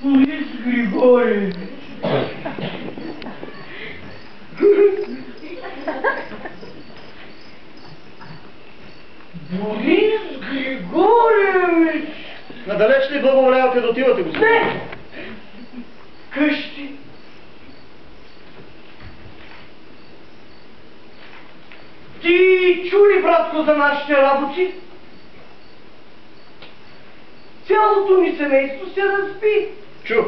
Борис Григорьевич. Борис Григорьевич! Надалеч ли благоволявате да отивате, господин? Не! Къщи! Ти чули, братко, за нашите работи? Цялото ни семейство се разби. Чух.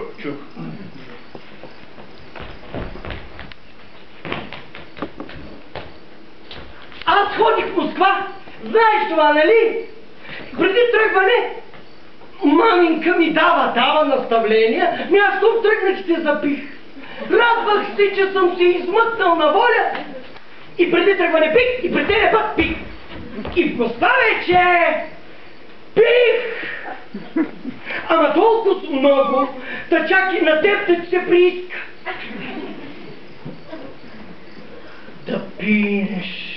Аз ходих в Москва. Знаеш това, нали? Преди тръгване, маминка ми дава наставления, аз щом тръгнах ще запих. Радвах се, че съм се измъкнал на воля и преди тръгване пих, и преди път пих. И в Москва вече пих! Ама толкова много, да чак и на теб да ти се прииска. Да пинеш.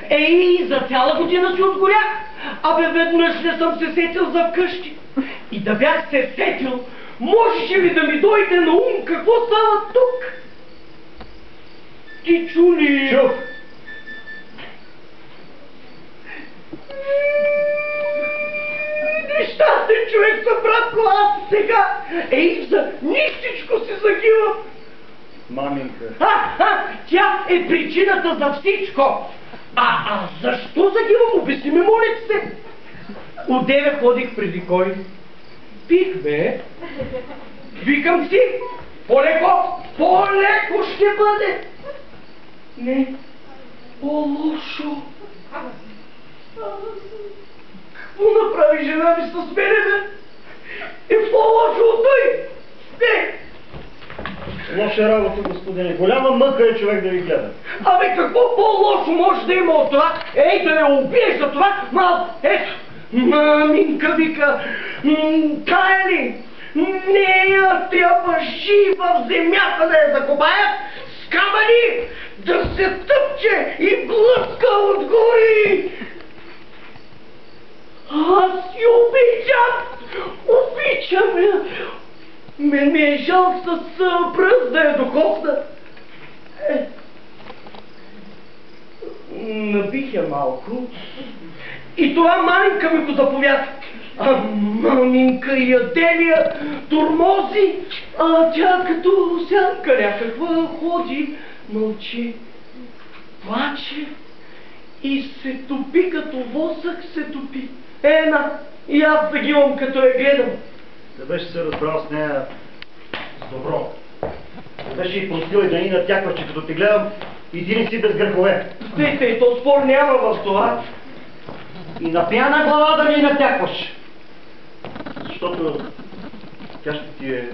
Ей, за цяла година си отгорях. Абе, веднъж не съм се сетил за вкъщи. И да бях се сетил, можеше ли да ми дойде на ум какво става тук? Ти чули? Чух. Нещастен човек съм, братко, аз сега. Ей, за нищичко си загивам. Маминка. Тя е причината за всичко. А защо загивам? Обясни ми, моля се. От 9 ходих преди кой? Пих, бе. Викам си, по-леко ще бъде. Не, по-лошо. Какво направи жена ми с мене, бе? Е по-лошо от той. Не. Лоша работа, господине. Голяма мъка е човек да ви гледа. Абе, какво по-лошо може да има от това? Ей, да ме убиеш за това? Ето, маминка вика, тая ли? Нея трябва жива в земята да я закопаят, с камъни, да се тъпче и блъска отгоре. Аз си обичам я. Мен ми е жал с пръст да я докосна. Набих я малко. И това маминка ми го заповяда. А маминка яделия, тормози, а тя като сянка някаква ходи, мълчи, плаче и се топи, като восък се топи. И аз загивам като я гледам. Да беше се разбрал с нея с добро. Да беше и простил и да ни натякваш, че като ти гледам и ти не си без грехове. Стей, то спор няма в това. И на пияна глава да ни натякваш. Защото тя ще ти е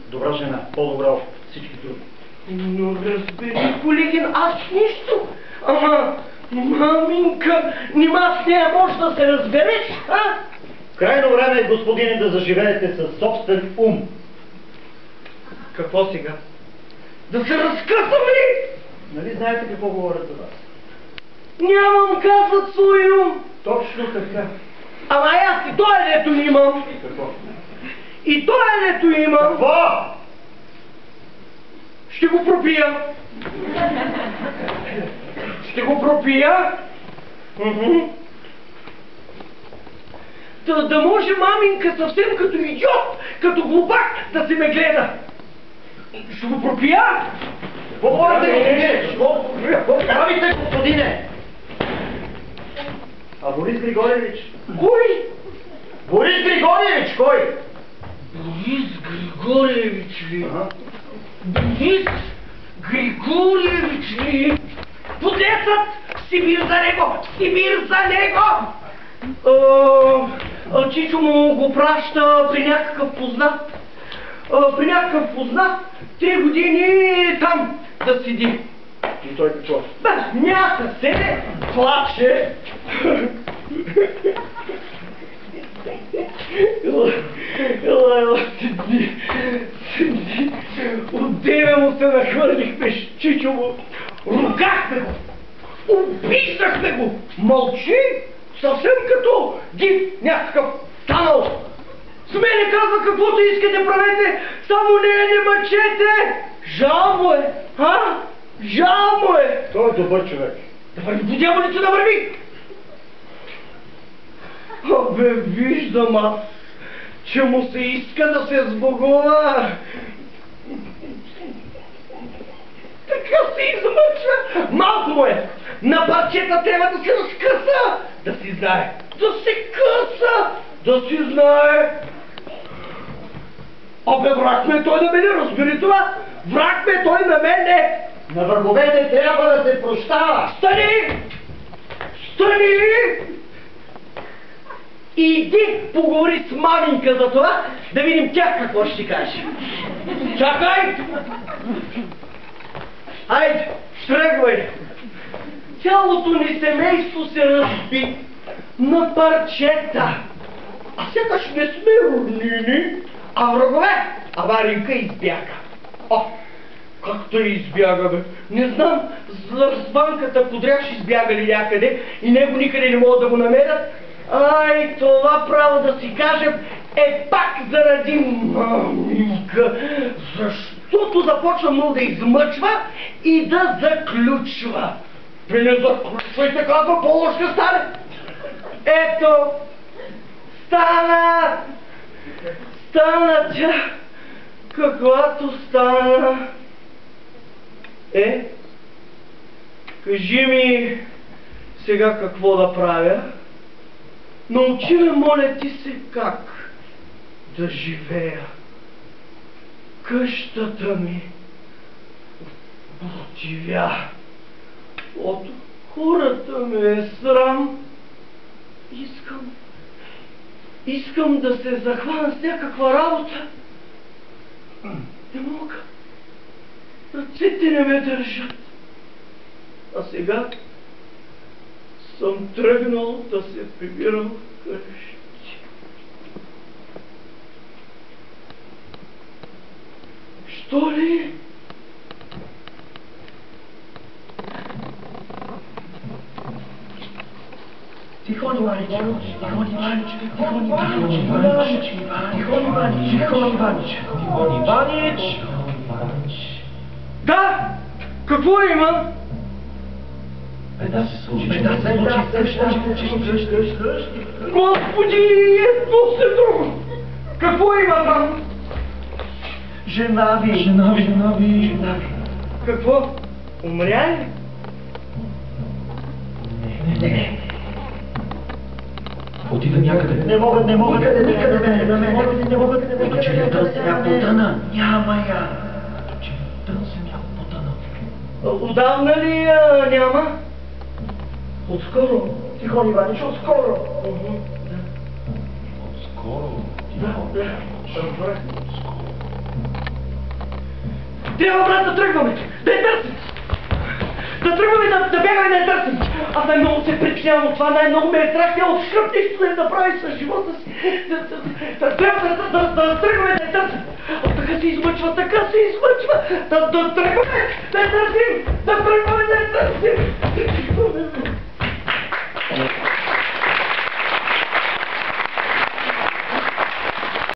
добра жена, по-добра от всички други. Но разбери, Колигин, аз нищо. Ама, маминка, нима с нея може да се разбереш, а? Крайно време е, господине, да заживеете със собствен ум. Какво сега? Да се разкъсам ли? Нали знаете какво говорят за вас? Нямам, казват свой ум. Точно така. Ама аз и той лето имам. Какво? И той лето имам. Какво? Ще го пропия. Ще го пропия. Да може маминка съвсем като идиот, като глупак да се ме гледа. Ще го пропия. Какво говорите? Какво правите, господине? А Борис Григорьевич? Кой? Борис Григорьевич, кой? Борис Григорьевич ли? Борис Григорьевич ли? Подлецът! Сибир за него! Сибир за него! Чичо му го праща при някакъв познат. 3 години там да седи. И той какво? Няка се, плаче. Ела, седи. От 9 му се нахвърлихме с Чичо му. Ругахме го. Обиждахме го. Мълчи, съвсем като див някакъв станал. С мене казва каквото искате правете, само не мъчете! Жал му е, а? Жал му е! Той е добър човек. Да върви по дяволица, да върви! Абе, виждам аз, че му се иска да се сбогува. Така се измъчва. Малко му е. На парчета трябва да се разкъса. Да си знае. Да се къса. Да си знае. Абе, враг ме той на мене, разбери това. Враг ме той на мене. На враговете трябва да се прощава. Стани! Стани! Иди поговори с маменька за това, да видим тя какво ще ти каже. Чакай! Айде, тръгвай! Цялото ни семейство се разби на парчета. А сякаш не сме роднини, а врагове. А Варенка избяга. О, както избяга, бе. Не знам, с Ванката Кудряш избягали някъде и него никъде не могат да го намерят. Ай, това право да си кажем е пак заради маменька, защото започва много да измъчва и да заключва. Бе, не заключвайте, казва, по-лош ще стане. Ето, стана тя, каквато стана. Кажи ми сега какво да правя. Научи ме, моля ти се, как да живея. Къщата ми противя. От хората ме е срам. Искам да се захвана с някаква работа. Не мога. Ръцете не ме държат. А сега съм тръгнал да се прибирам вкъщи. Що ли? Тихон Иванич, Тихон Иванич, Тихон Иванич, Тихон Иванич, Тихон Иванич, Тихон Иванич. Да! Какво има? Беда се случи вкъщи. Господи, едно се друго! Какво има там? Жена ви. Какво? Умря ли? Не. Отида някъде. Не мога никъде не мога. Като че ли търся я потъна. Няма я. Като че ли търся я потъна. Отдавна ли няма? Отскоро. Тихон Иванич, отскоро. Да. Трябва, брат, да тръгваме. Да я търсим. Да тръгваме, да бягаме, да я търсим. Аз най-много се притеснявам от това, най-много ме е страх, тя от скръп нещо да я направи с живота си. Трябва да тръгваме, да я търсим. Така се измъчва. Да тръгваме, да я търсим. Да тръгваме, да я търсим.